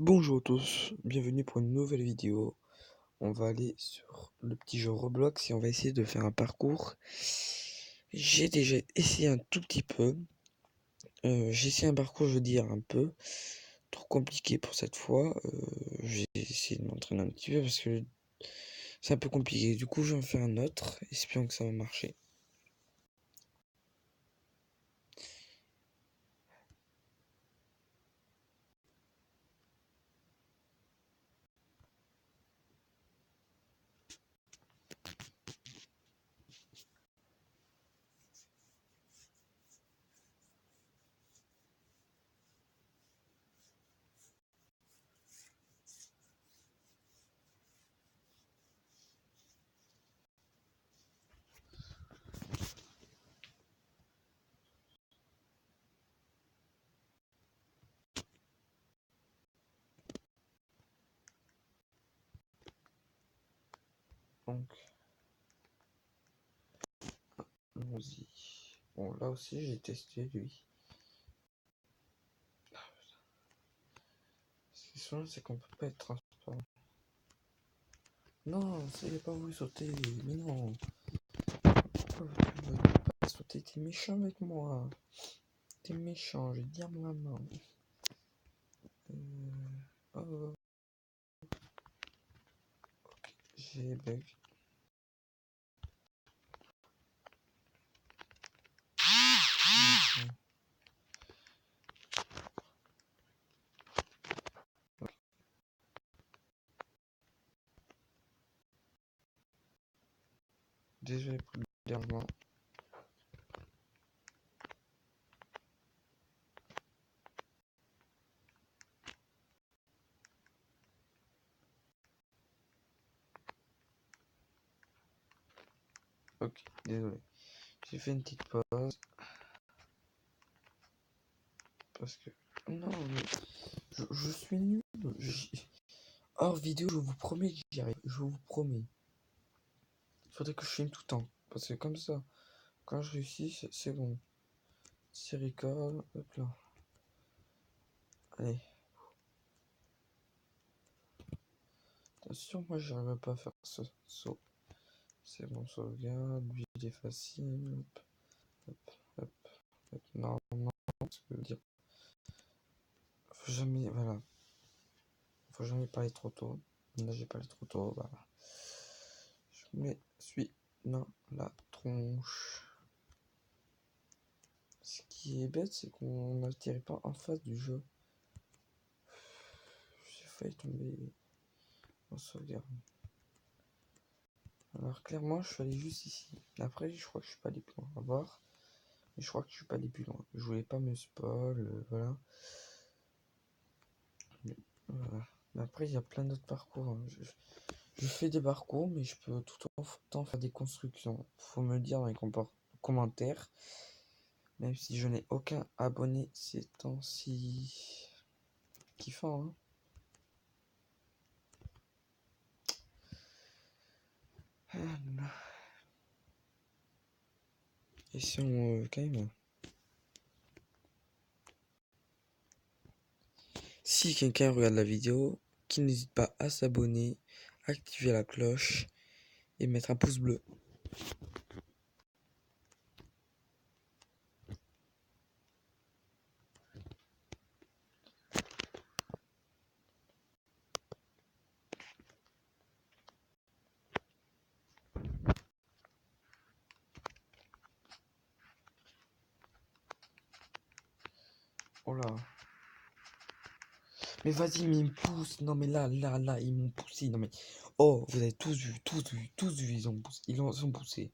Bonjour à tous, bienvenue pour une nouvelle vidéo. On va aller sur le petit jeu Roblox et on va essayer de faire un parcours. J'ai déjà essayé un tout petit peu. J'ai essayé un parcours, je veux dire, un peu trop compliqué pour cette fois. J'ai essayé de m'entraîner un petit peu parce que c'est un peu compliqué. Du coup, je vais en faire un autre, espérons que ça va marcher. Donc, allons-y. Bon, là aussi, j'ai testé lui. Ce qui est sûr, c'est qu'on peut pas être transparent. Non, c'est pas voulu sauter, mais non. Pourquoi tu veux pas sauter? T'es méchant avec moi. T'es méchant, je vais dire ma maman. Oh, j'ai bug. Ok. Désolé pour le dérangement. Ok, désolé. J'ai fait une petite pause. Parce que... Non, mais... Je suis nul. Hors vidéo, je vous promets que j'y arrive. Je vous promets. Il faudrait que je filme tout le temps. Parce que comme ça, quand je réussis, c'est bon. C'est record. Hop là. Allez. Attention, moi j'arrive pas à faire ce saut. C'est bon, sauvegarde. Lui, il est facile. Hop, hop, hop. Non, non, ce que je veux dire. Faut jamais... Voilà. Faut jamais parler trop tôt. Là, j'ai parlé trop tôt. Voilà. Je me suis dans la tronche. Ce qui est bête, c'est qu'on n'atterrit pas en face du jeu. J'ai failli tomber en sauvegarde. Alors clairement, je suis allé juste ici. Après, je crois que je suis pas allé plus loin. On va voir. Mais je crois que je suis pas allé plus loin. Je voulais pas me spoil. Voilà. Voilà. Mais après, il y a plein d'autres parcours. Hein. Je fais des parcours, mais je peux tout autant faire des constructions. Faut me le dire dans les commentaires. Même si je n'ai aucun abonné ces temps-ci. Kiffant, hein. Et si on quand même. Si quelqu'un regarde la vidéo, qu'il n'hésite pas à s'abonner, activer la cloche et mettre un pouce bleu. Oh là. Mais vas-y, mais ils me poussent. Non mais là, ils m'ont poussé. Non mais. Oh, vous avez tous vu, ils ont poussé. Ils ont poussé.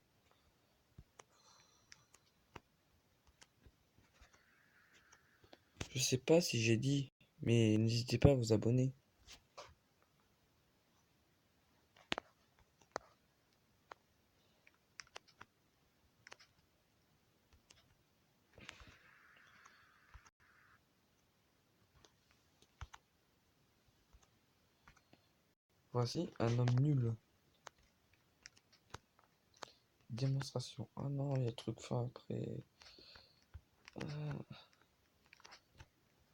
Je sais pas si j'ai dit, mais n'hésitez pas à vous abonner. Voici un homme nul. Démonstration. Ah non, il y a truc fin après.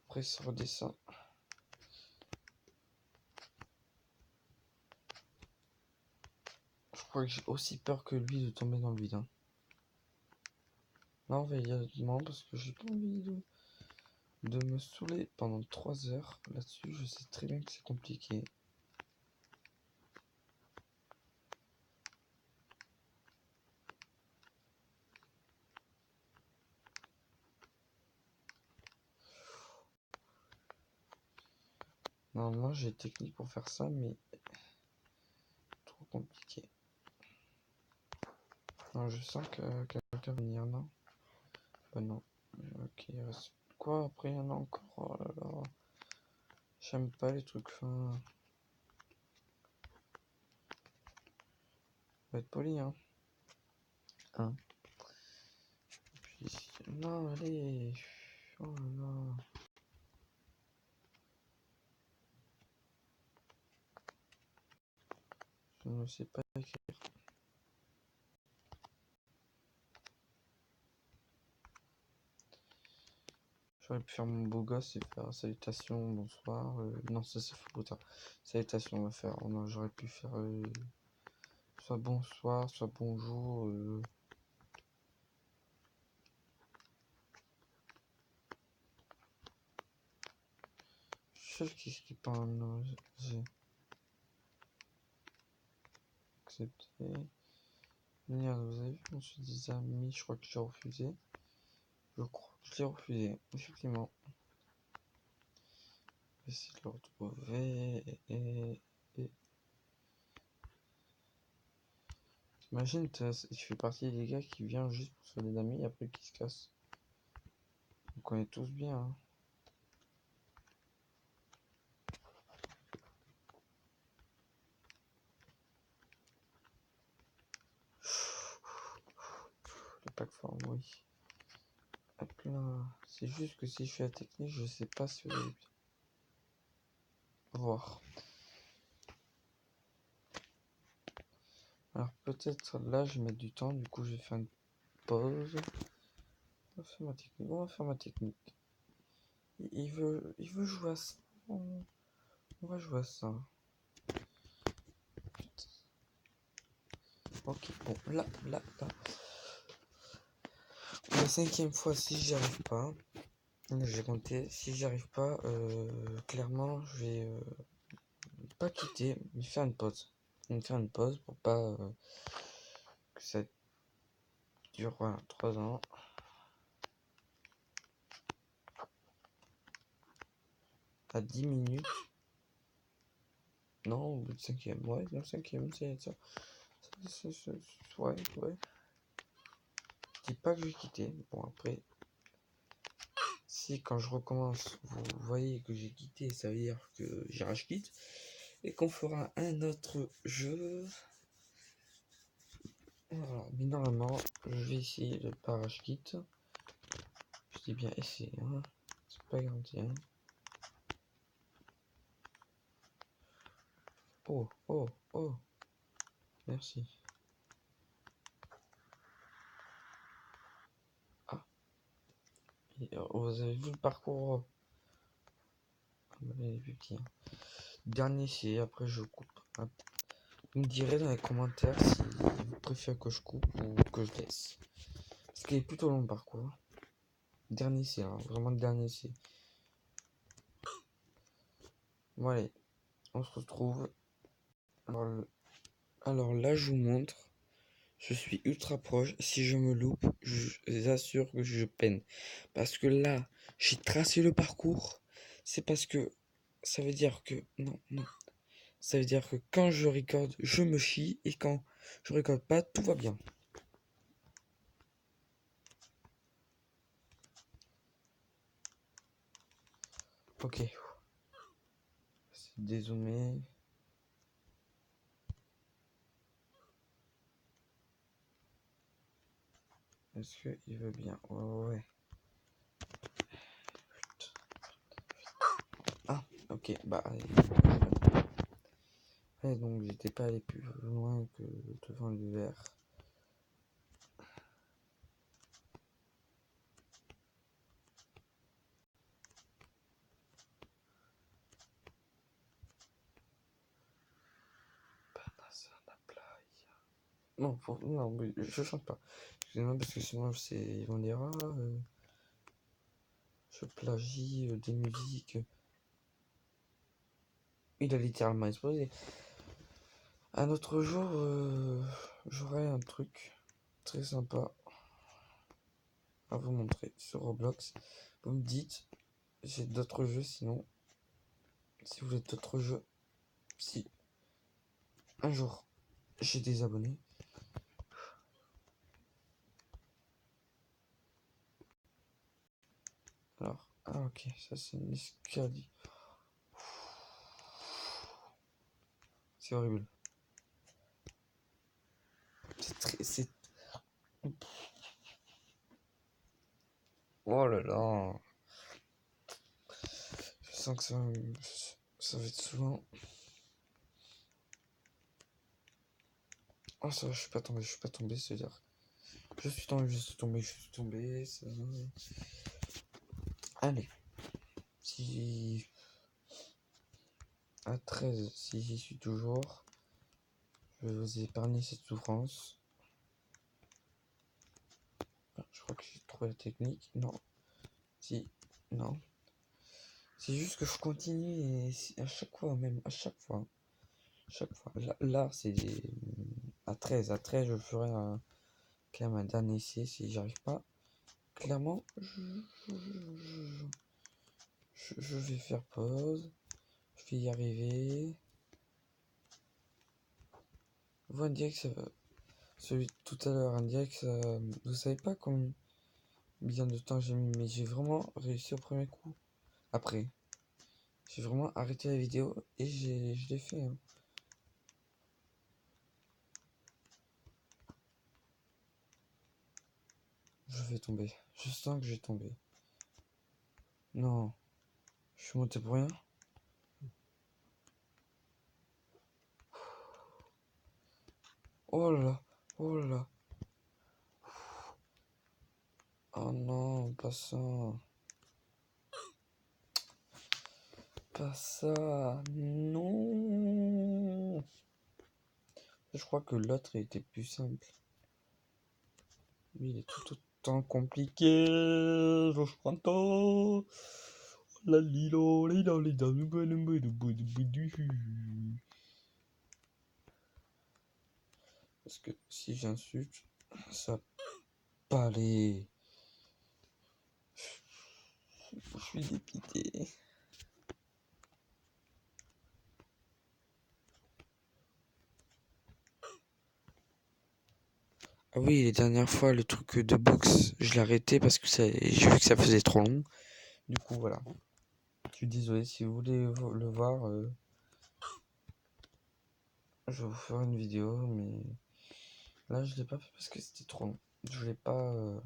Après ça redescend. crois que j'ai aussi peur que lui de tomber dans le vide. Hein. Là, on va y aller doucement parce que j'ai pas envie de me saouler pendant 3 heures là-dessus. Je sais très bien que c'est compliqué. Normalement, j'ai technique pour faire ça, mais trop compliqué. Non, je sens que quelqu'un va venir, non? Bah non. Ok, il reste quoi après? Il y en a encore. Oh là là. J'aime pas les trucs fins. Faut être poli, hein. Hein. Puis ici. Non, allez. Oh là là. Je ne sais pas écrire. J'aurais pu faire mon beau gosse et faire salutations, bonsoir. Non, ça c'est faux tard. Salutations, on va faire. Oh non, j'aurais pu faire soit bonsoir, soit bonjour. Je sais qu'est-ce qui parle. Non, j'ai accepté. Merde, vous avez vu, on se des amis, je crois que j'ai refusé. Je crois que je l'ai refusé, effectivement. Je vais essayer de le retrouver. T'imagines, tu fais partie des gars qui viennent juste pour se faire des amis et après qui se cassent. On connaît tous bien. Hein. Le pack forme, oui. Hop là. C'est juste que si je fais la technique, je sais pas si vous allez voir. Alors peut-être là je vais mettre du temps, du coup je vais faire une pause. On va faire ma technique. On va faire ma technique. Il veut jouer à ça. On va jouer à ça. Ok, bon, là. La 5e fois, si j'y arrive pas, j'ai compté, si j'y arrive pas, clairement, je vais pas quitter, mais faire une pause. Faire une pause pour pas que ça dure, voilà, 3 ans. À 10 minutes. Non, au bout de 5e, ouais, non, 5e, c'est ça. Ouais. Je dis pas que je vais quitter. Bon, après, si quand je recommence, vous voyez que j'ai quitté, ça veut dire que j'ai rage quitte. Et qu'on fera un autre jeu. Voilà, mais normalement, je vais essayer de pas rage quitte. Je dis bien essayer, hein. C'est pas garanti, hein. Oh. Merci. Ah. Vous avez vu le parcours? Il est plus petit. Hein. Dernier essai, après je coupe. Hop. Vous me direz dans les commentaires si vous préférez que je coupe ou que je laisse. Parce qu'il est plutôt long le parcours. Dernier essai, hein, vraiment le dernier essai. Bon allez, on se retrouve. Alors là, je vous montre. Je suis ultra proche. Si je me loupe, je vous assure que je peine. Parce que là, j'ai tracé le parcours. C'est parce que ça veut dire que... Non. Ça veut dire que quand je recorde, je me chie. Et quand je recorde pas, tout va bien. Ok. C'est dézoomé. Est-ce qu'il veut bien? Ouais. Ah, ok. Bah, allez, donc j'étais pas allé plus loin que devant l'hiver. Banassa la playa. Non, non, mais je chante pas. Excusez-moi, parce que sinon, ils vont dire, ah, je plagie des musiques. Il a littéralement explosé. Un autre jour, j'aurai un truc très sympa à vous montrer sur Roblox. Vous me dites, j'ai d'autres jeux sinon. Si vous voulez d'autres jeux, si un jour j'ai des abonnés. Alors, ah ok, ça c'est une escalier. C'est horrible. C'est très. C'est. Oh là là. Je sens que ça va être souvent. Oh ça va, je suis pas tombé, c'est-à-dire. Je suis tombé. Ça... Allez. Si. À 13, si j'y suis toujours, je vais vous épargner cette souffrance. Ah, je crois que j'ai trouvé la technique. Non. Si. Non. C'est juste que je continue et à chaque fois, même à chaque fois. Chaque fois. Là c'est à 13. À 13, je ferai quand même un dernier essai si j'y arrive pas. Clairement, je vais faire pause. Je vais y arriver. Vous, on dirait que ça va. Celui de tout à l'heure, on dirait que ça. Vous savez pas combien de temps j'ai mis, mais j'ai vraiment réussi au premier coup. Après, j'ai vraiment arrêté la vidéo et je l'ai fait. Hein. Je vais tomber. Je sens que je vais tomber. Non, je suis monté pour rien. Oh là là, oh là là. Oh non, pas ça. Pas ça. Non. Je crois que l'autre était plus simple. Lui, il est tout autant compliqué. Je prends la lilo, parce que si j'insulte, ça va pas aller. Je suis dépité. Ah oui, les dernières fois, le truc de boxe, je l'ai arrêté parce que j'ai vu que ça faisait trop long. Du coup, voilà. Je suis désolé, si vous voulez le voir, je vais vous faire une vidéo, mais là, je l'ai pas fait parce que c'était trop long. Je voulais pas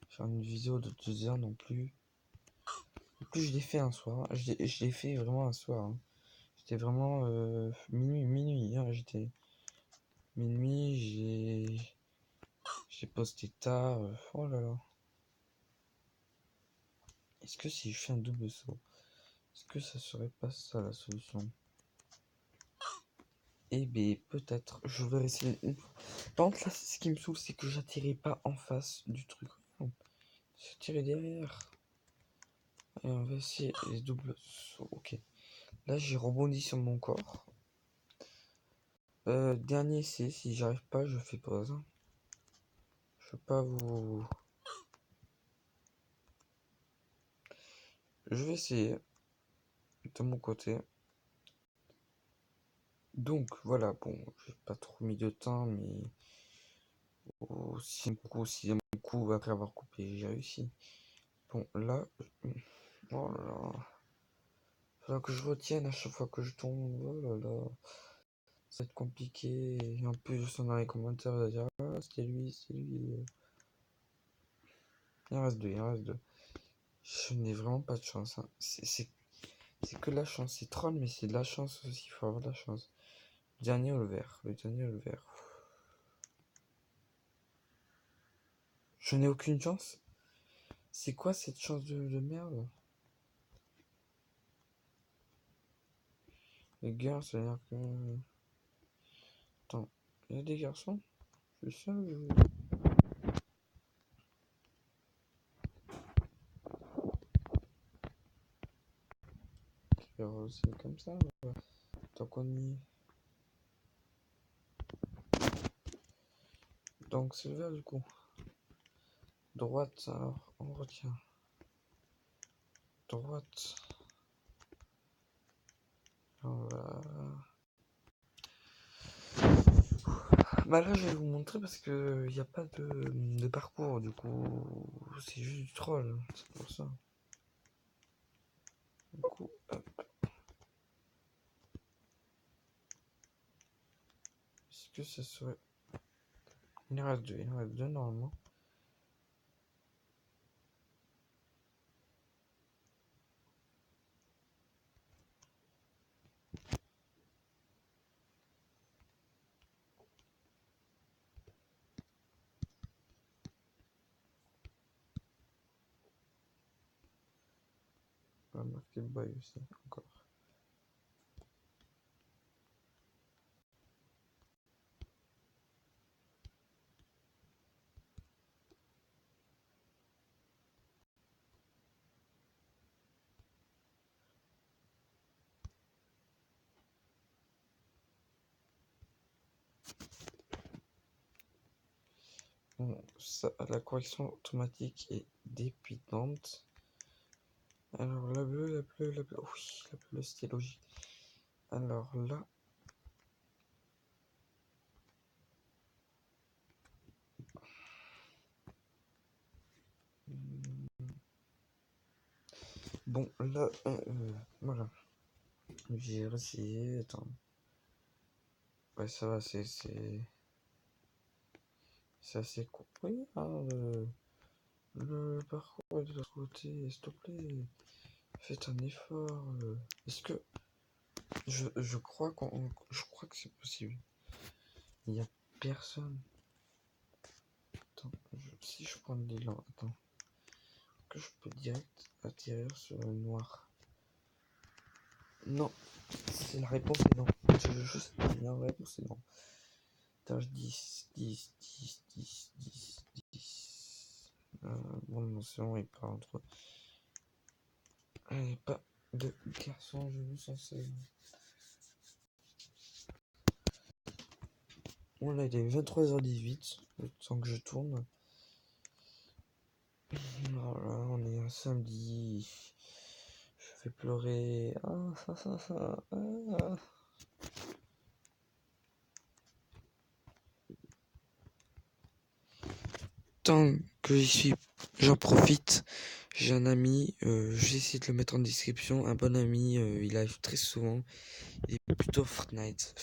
faire une vidéo de 2 heures non plus. En plus, je l'ai fait un soir. Je l'ai fait vraiment un soir. Hein. J'étais vraiment minuit. Hein. J'étais minuit, j'ai posté tard. Oh là là. Est-ce que si je fais un double saut, est-ce que ça serait pas ça la solution? Eh bien, peut-être. Je vais essayer. Par contre, là, ce qui me saoule, c'est que j'atterris pas en face du truc. J'ai tiré derrière. Et on va essayer les doubles sauts. Ok. Là, j'ai rebondi sur mon corps. Dernier essai. Si j'arrive pas, je fais pause. Hein. Je veux pas vous. Je vais essayer de mon côté. Donc voilà, bon, j'ai pas trop mis de temps, mais au 6e coup, après avoir coupé, j'ai réussi. Bon, là, oh là là, faudra que je retienne à chaque fois que je tombe, oh là là, ça va être compliqué. Et en plus, je sens dans les commentaires, vous allez dire, ah, c'était lui, c'est lui. Il en reste deux, il en reste deux. Je n'ai vraiment pas de chance, hein. C'est que la chance, c'est troll, mais c'est de la chance aussi, il faut avoir de la chance. Le dernier ou le vert, le dernier ou le vert. Je n'ai aucune chance. C'est quoi cette chance de merde? Les gars, ça veut dire que. Attends, Il y a des garçons? C'est ça, c'est comme ça, tant qu'on y est. Donc c'est le vert du coup. Droite, alors on retient. Droite. Voilà. Bah là je vais vous montrer parce que il n'y a pas de parcours du coup. C'est juste du troll, c'est pour ça. Du coup, hop. Est-ce que ça serait... Il en reste deux normalement. On va marquer le bail aussi, encore. Bon, ça, la correction automatique est dépitante. Alors la bleue, oui, la bleue c'était logique. Alors là, bon là, voilà. J'ai essayé, attends. Ouais, ça va, c'est assez compris, hein, le parcours est de l'autre côté, s'il te plaît. Faites un effort. Est-ce que je crois que c'est possible. Il n'y a personne. Attends, si je prends l'élan, attends, que je peux direct atterrir sur le noir. Non, c'est la réponse est non. Je sais pas, la réponse est non. Attends, 10, 10, 10, 10, 10, 10. Bon, non, c'est bon, il part entre. Allez, pas de garçon, je me sens seul. Bon, là, il est 23h18, le temps que je tourne. Voilà, on est un samedi. Je vais pleurer. Tant que j'y suis, j'en profite. J'ai un ami, j'ai essayé de le mettre en description. Un bon ami, il arrive très souvent. Il est plutôt Fortnite,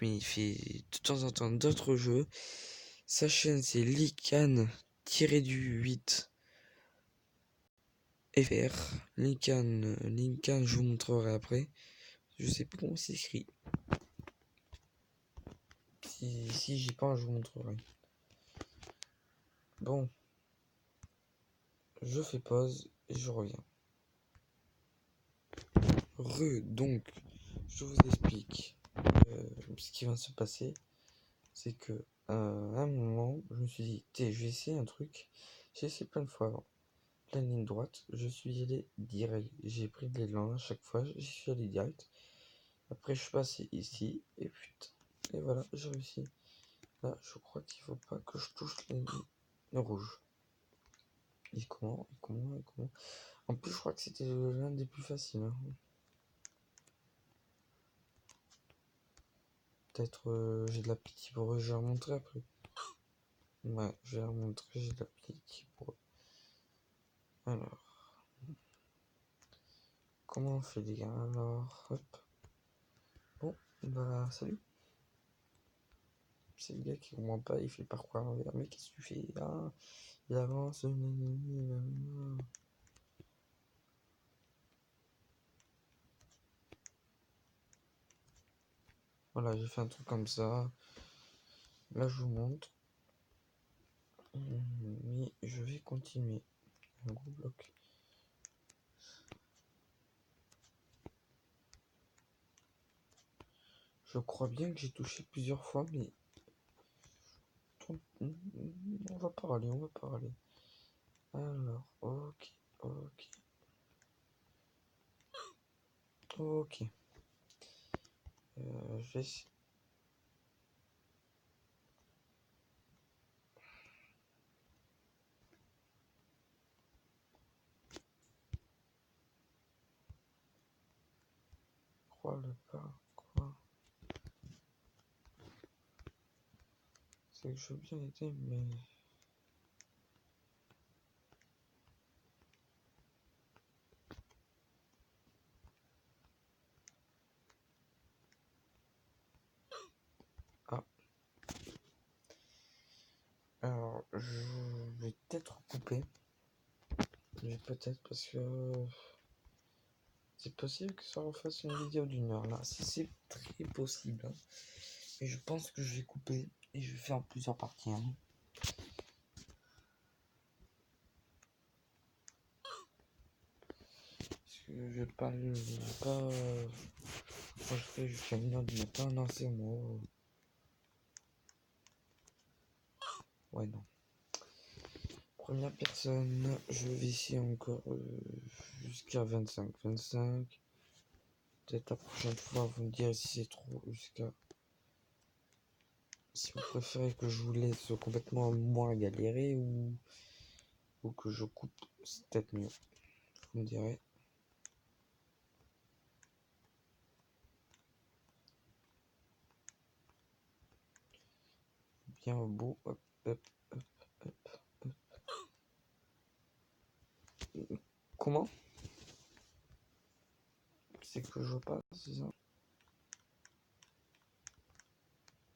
mais il fait de temps en temps d'autres jeux. Sa chaîne, c'est Lican-du-8 FR. Linkan, je vous montrerai après. Je sais pas comment c'est écrit. Si j'y pense, je vous montrerai. Bon, je fais pause et je reviens. Donc, je vous explique ce qui va se passer. C'est que à un moment, je me suis dit, je vais essayer un truc. J'ai essayé plein de fois avant. La ligne droite, je suis allé direct. J'ai pris de l'élan à chaque fois, j'y suis allé direct. Après, je suis passé ici, et putain. Et voilà, j'ai réussi. Là, je crois qu'il faut pas que je touche les lignes rouges. Et comment En plus, je crois que c'était l'un des plus faciles. Hein. Peut-être j'ai de la pitié pour eux, je vais leur montrer après. Ouais, je vais leur montrer, j'ai de la pitié pour eux. Alors, comment on fait les gars? Alors, hop. Bon, bah, salut. C'est le gars qui comprend pas, il fait le parcours à l'envers. Mais qu'est-ce que tu fais? Ah, il avance. Voilà, j'ai fait un truc comme ça. Là, je vous montre. Mais je vais continuer. Un gros bloc. Je crois bien que j'ai touché plusieurs fois, mais On va parler, on va parler. Alors, ok, ok. Ok. Je vais essayer. Crois le pas, quoi. C'est que je veux bien aider, mais... Ah. Alors, je vais peut-être couper. Mais peut-être parce que... C'est possible que ça refasse une vidéo d'1 heure là. C'est très possible. Hein. Et je pense que je vais couper. Et je vais faire plusieurs parties. Hein. Parce que je vais pas... Moi je fais jusqu'à 1 heure du matin. Non, c'est moi. Ouais, non. Première personne. Je vais essayer encore jusqu'à 25. 25. Peut-être la prochaine fois, vous me direz si c'est trop. Jusqu'à... Si vous préférez que je vous laisse complètement moins galérer ou que je coupe, c'est peut-être mieux. Vous me direz. Bien au bout. Hop, hop, hop, hop, hop. Comment? C'est que je vois pas, c'est ça?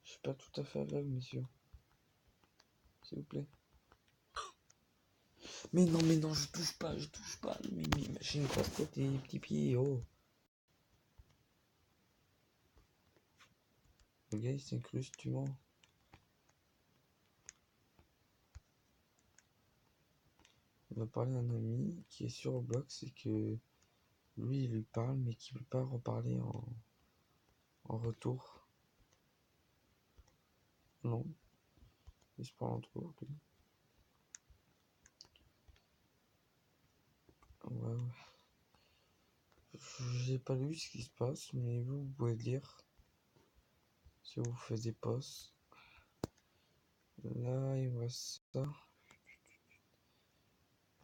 Je suis pas tout à fait aveugle, messieurs. S'il vous plaît. Mais non, je touche pas, je touche pas. Mais machine quoi, côté, petit pied, oh. Le gars il s'incruste, tu mens. Il va parler à un ami qui est sur Roblox et que lui il lui parle mais qu'il veut pas reparler en retour. Non. Ils se parlent entre eux, ok. Ouais. J'ai pas lu ce qui se passe, mais vous pouvez lire si vous faites des posts. Là, il me reste ça.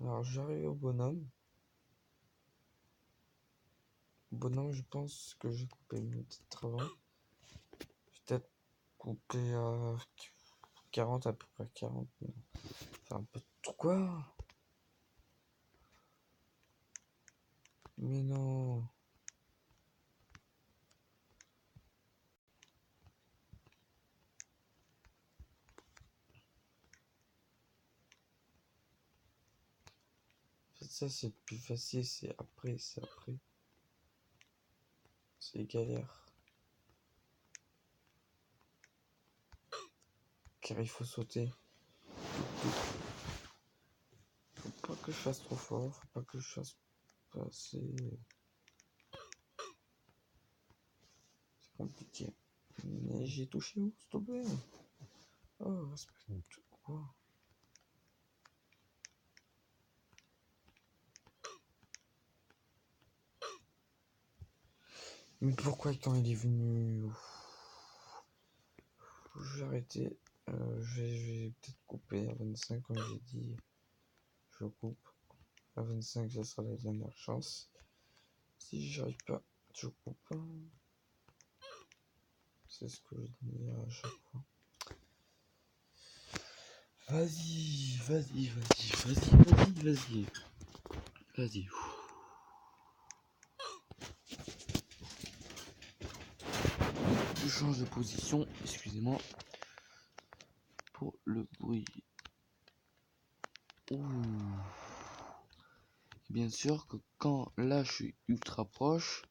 Alors, j'arrive au bonhomme. Bonhomme, je pense que j'ai coupé une petite avant. Peut-être coupé à 40, à peu près 40. Enfin, un peu trop. Quoi? Mais non. En fait, ça, c'est plus facile. C'est après, c'est après. C'est galère. Car il faut sauter. Faut pas que je fasse trop fort. Faut pas que je fasse pas assez. C'est compliqué. Mais j'ai touché où, s'il te plaît? Oh, respecte quoi? Mais pourquoi quand il est venu? Je vais arrêter. Je vais peut-être couper à 25 comme j'ai dit. Je coupe. À 25, ça sera la dernière chance. Si j'arrive pas, je coupe. C'est ce que je dis à chaque fois. Vas-y. Je change de position, excusez-moi pour le bruit. Ouh. Bien sûr que quand là je suis ultra proche,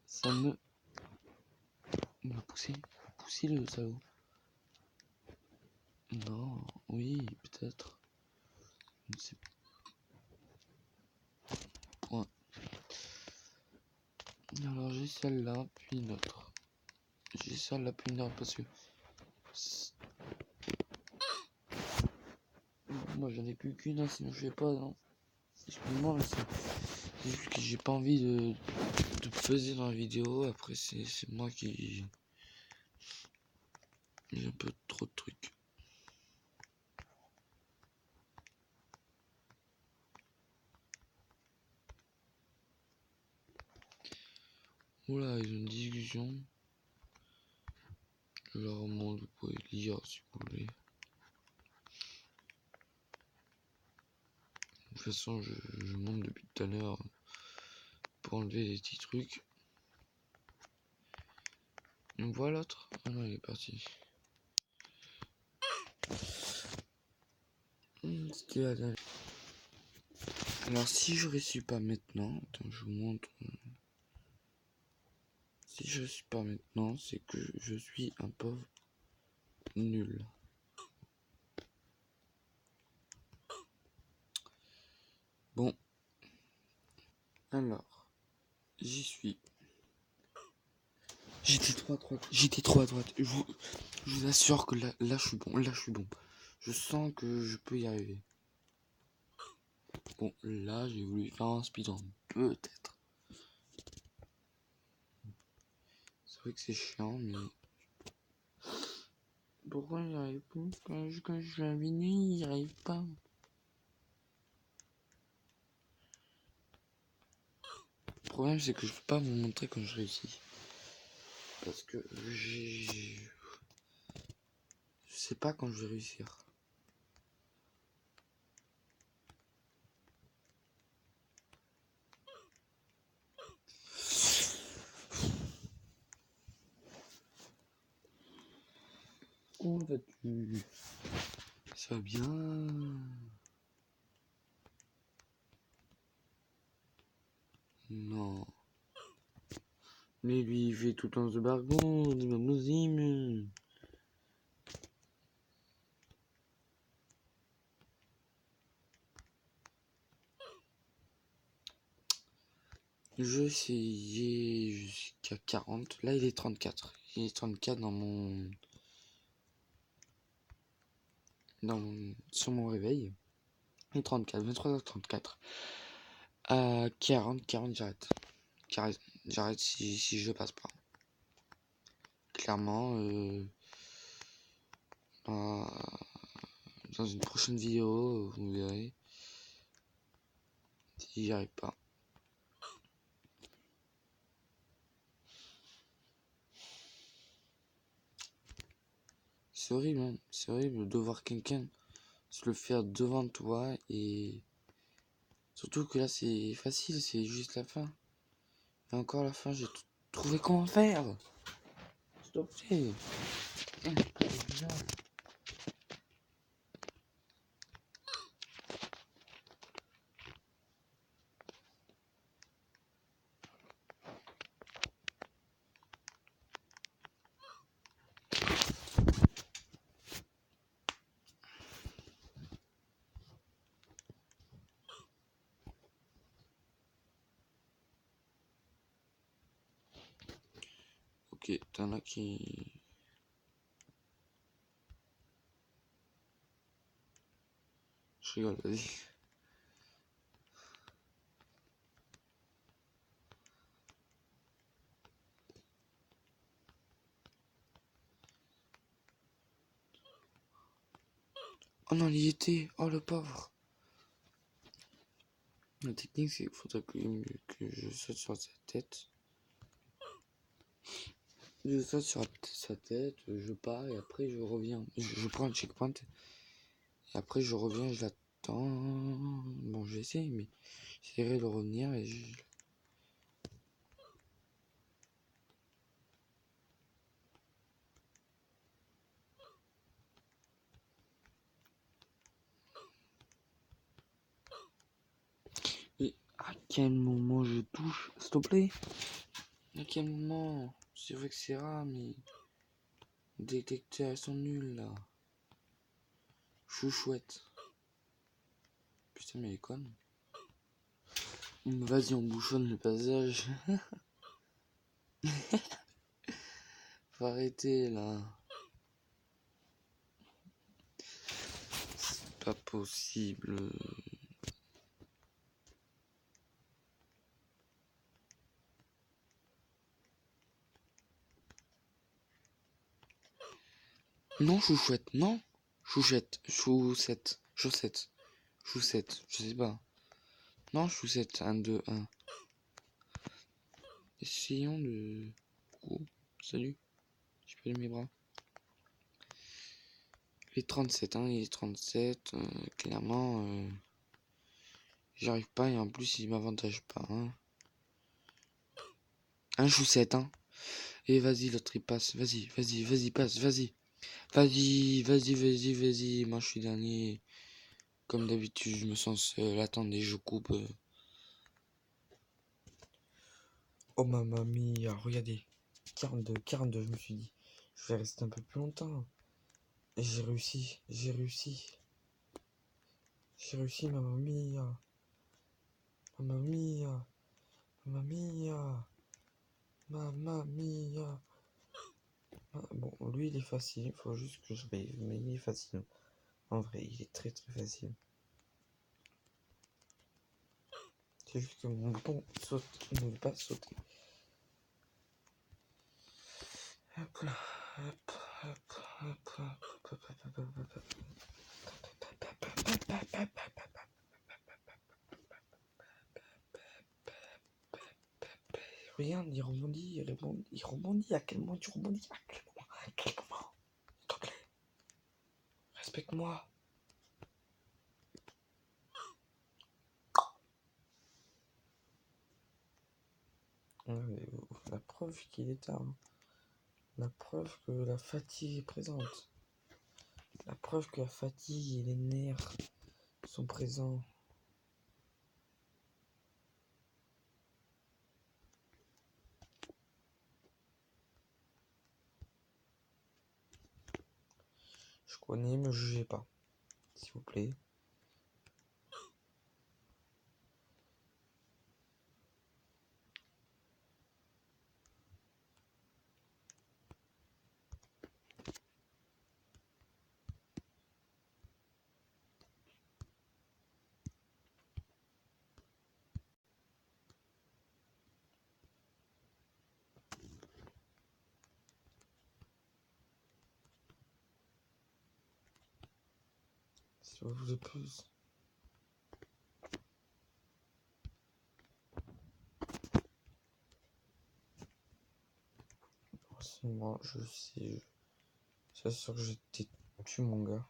ça me... Il m'a poussé le salaud. Non, oui, peut-être. Je ne sais pas. Ouais. Alors j'ai celle-là, puis une autre. J'ai celle-là, puis une autre parce que... moi j'en ai plus qu'une, hein, sinon je fais pas, non. Excuse-moi, mais c'est juste que j'ai pas envie de peser dans la vidéo. Après, c'est moi qui. J'ai un peu trop de trucs. Oula, ils ont une discussion. Je leur remonte, vous pouvez lire si vous voulez. De toute façon, je monte depuis tout à l'heure pour enlever les petits trucs. On voit l'autre. Ah non, il est parti. Alors, si je réussis pas maintenant, attends, je vous montre. Si je suis pas maintenant, c'est que je suis un pauvre nul. Bon. Alors, j'y suis. J'étais trop à droite. Je vous assure que là, je suis bon. Là, je suis bon. Je sens que je peux y arriver. Bon, là, j'ai voulu faire un speedrun. Peut-être. C'est vrai que c'est chiant, mais... Pourquoi il n'y arrive pas quand je suis aviné, il n'y arrive pas. Le problème, c'est que je peux pas vous montrer quand je réussis. Parce que je sais pas quand je vais réussir. Où vas-tu? Ça va bien. Non. Mais lui, il fait tout le temps ce bargon, il m'a mousime. Je essayais jusqu'à 40. Là, il est 34. Il est 34 sur mon réveil. Il est 34, 23h34. À 40, j'arrête. J'arrête si je passe pas. Clairement, dans une prochaine vidéo, vous verrez si j'y arrive pas. C'est horrible, hein. C'est horrible de voir quelqu'un se le faire devant toi et surtout que là c'est facile, c'est juste la fin. Et encore la fin, j'ai trouvé comment faire. S'il te plaît. Ok, t'en as qui... Je rigole, vas-y. Oh non, il y était. Oh le pauvre. La technique, c'est qu'il faudrait que je saute sur sa tête. Je saute sur sa tête, je pars et après je reviens. Je prends le checkpoint. Et après je reviens, je l'attends. Bon, j'essaie, mais j'essaierai de revenir et je... Et à quel moment je touche? S'il te plaît? À quel moment? C'est vrai que c'est rare, mais... Les détecteurs, ils sont nuls, là. Chouchouette. Putain, mais elle est conne. Vas-y, on bouchonne le passage. Faut arrêter, là. pas possible. Non, chouchouette, non. Chouchette, choussette, chaussette, choussette, je sais pas. Non, choussette, 1, 2, 1. Essayons de... Oh, salut. J'ai perdu mes bras. Il est 37, hein, il est 37. Clairement, j'y arrive pas et en plus, il m'avantage pas. Hein. Un choussette, hein. Et vas-y, l'autre il passe. Vas-y, vas-y, vas-y, passe, vas-y. Vas-y, vas-y, vas-y, vas-y. Moi, je suis dernier. Comme d'habitude, je me sens seul. Attendez, je coupe. Oh mamma mia, regardez. 42, 42, je me suis dit. Je vais rester un peu plus longtemps. Et j'ai réussi, j'ai réussi. J'ai réussi, mamma mia. Mamma mia. Mamma mia. Mamma mia. Bon, lui, il est facile. Il faut juste que je rêve. Mais il est facile. En vrai, il est très très facile. C'est juste que mon bouton saute. Il ne veut pas sauter. Hop là. Hop, hop, hop, hop, hop, hop, hop, hop, hop. Regarde, il rebondit, il rebondit, il rebondit. À quel moment tu rebondis? À quel moment? À quel moment? S'il te plaît. Respecte-moi. La preuve qu'il est tard. La preuve que la fatigue est présente. La preuve que la fatigue et les nerfs sont présents. Je connais, me jugez pas. S'il vous plaît. S'il vous plaît plus. C'est moi, je sais. C'est sûr que j'étais têtu, mon gars.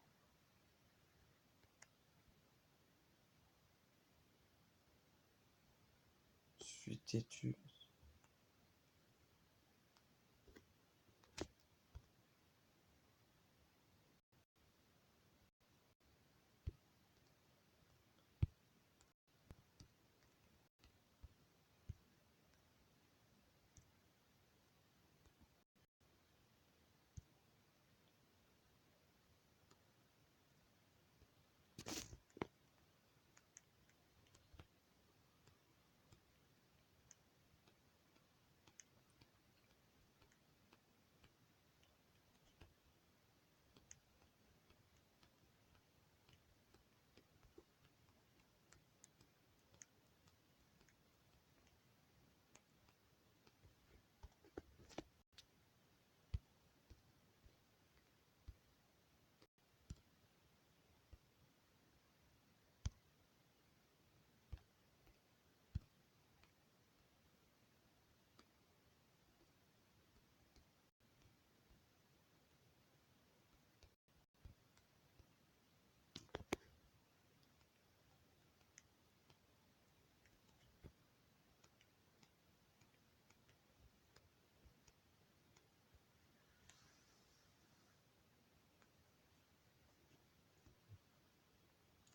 Je suis têtu.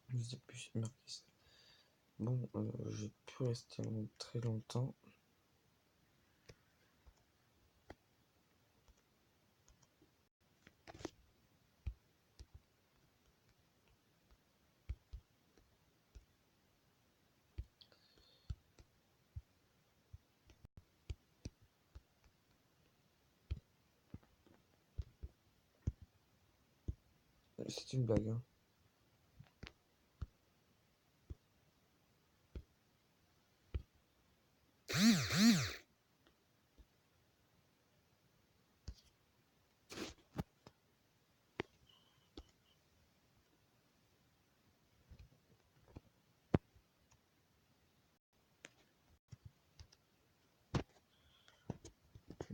Je sais plus marqué ça. Bon, j'ai pu rester très longtemps. C'est une blague, hein.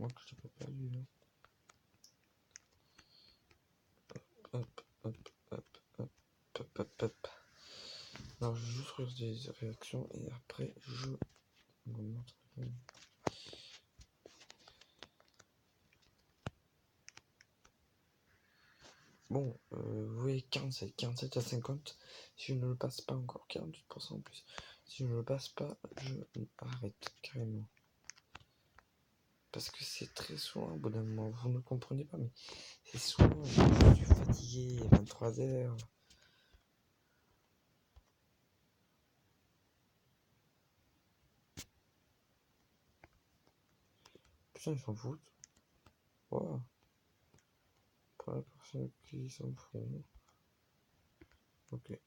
moi que je l'ai pas perdu. Hein. Hop, hop, hop, hop, hop, hop, hop. Alors, je vais juste regarder les réactions et après, je vous montre. Bon, vous voyez 47 à 50. Si je ne le passe pas, encore 48% en plus. Si je ne le passe pas, je arrête carrément. Parce que c'est très souvent, au bout d'un moment, vous ne comprenez pas, mais c'est souvent, je suis fatigué, 23 heures. Putain, ils s'en foutent. Wow. Pour la personne qui s'en fout. Ok.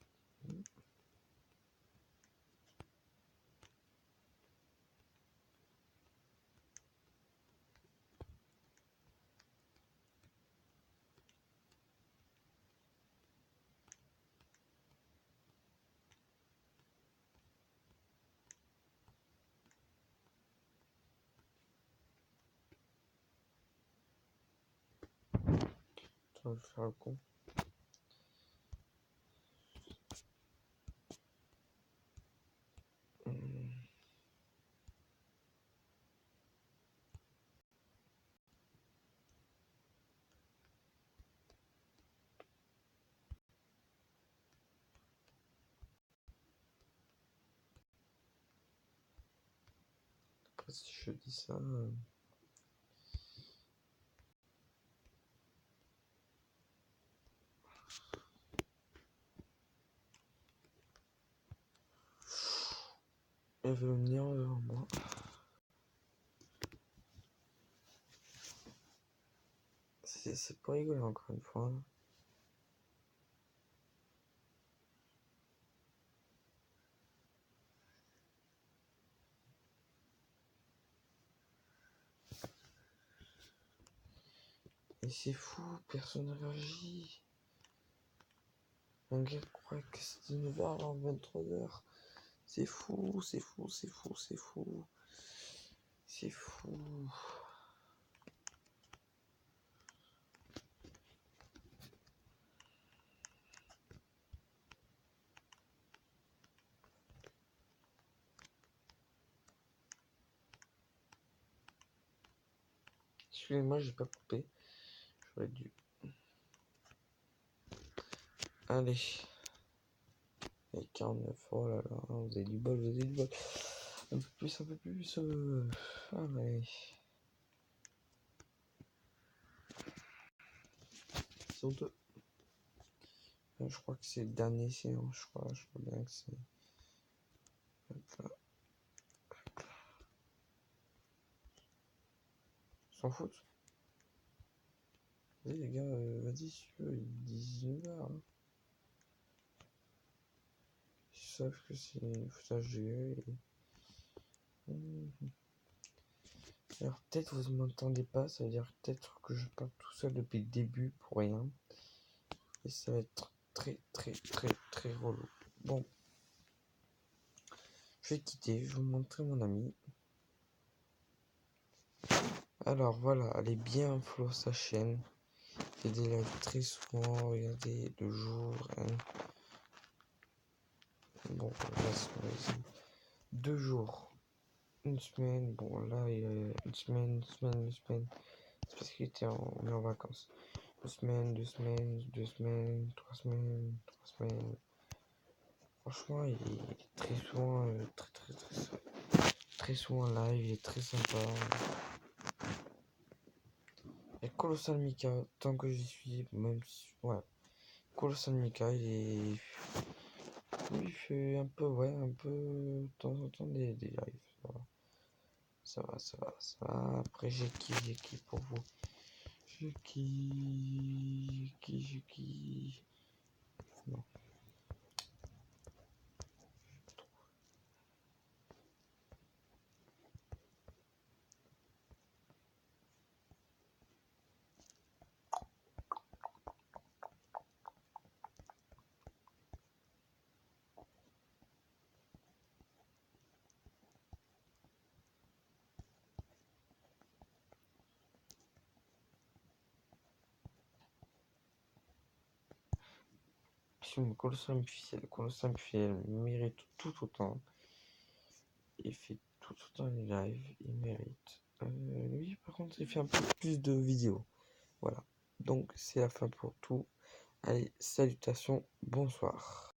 Je vais faire le con. Après, si je dis ça... Elle veut venir devant moi. C'est pas rigolo encore une fois. Et c'est fou, personne n'a réagi. Un gars croit que c'est 19h alors 23h. C'est fou, c'est fou, c'est fou, c'est fou. C'est fou. Excusez-moi, j'ai pas coupé. J'aurais dû. Allez. Et 49, oh là là, vous avez du bol, vous avez du bol. Un peu plus, un peu plus. Allez. Sur deux. Je crois que c'est le dernier séance, je crois bien que c'est. S'en foutent. Vas-y les gars, vas-y si tu veux, il est 19h. Hein. Ils savent que c'est une foutage de gueule. Alors peut-être vous ne m'entendez pas, ça veut dire peut-être que je parle tout seul depuis le début pour rien. Et ça va être très très très très relou. Bon. Je vais quitter, je vais vous montrer mon ami. Alors voilà, allez bien follow sa chaîne. Il y a des lives très souvent, regardez le jour. Hein. Bon, là c'est 2 jours, une semaine. Bon là il y a une semaine. C'est parce qu'il était en vacances. 2 semaines, 2 semaines, 3 semaines, 3 semaines. Franchement, il est très souvent, très souvent live, il est très sympa. Et Colossal Mika, tant que j'y suis, même si, ouais. Colossal Mika, il fait un peu, ouais, un peu, de temps en temps des lives. Ça va. Après, j'ai qui pour vous. J'ai qui. Non. team Colossum Fiel mérite tout autant. Il fait tout autant les lives, il mérite. Lui, par contre, il fait un peu plus de vidéos. Voilà. Donc, c'est la fin pour tout. Allez, salutations, bonsoir.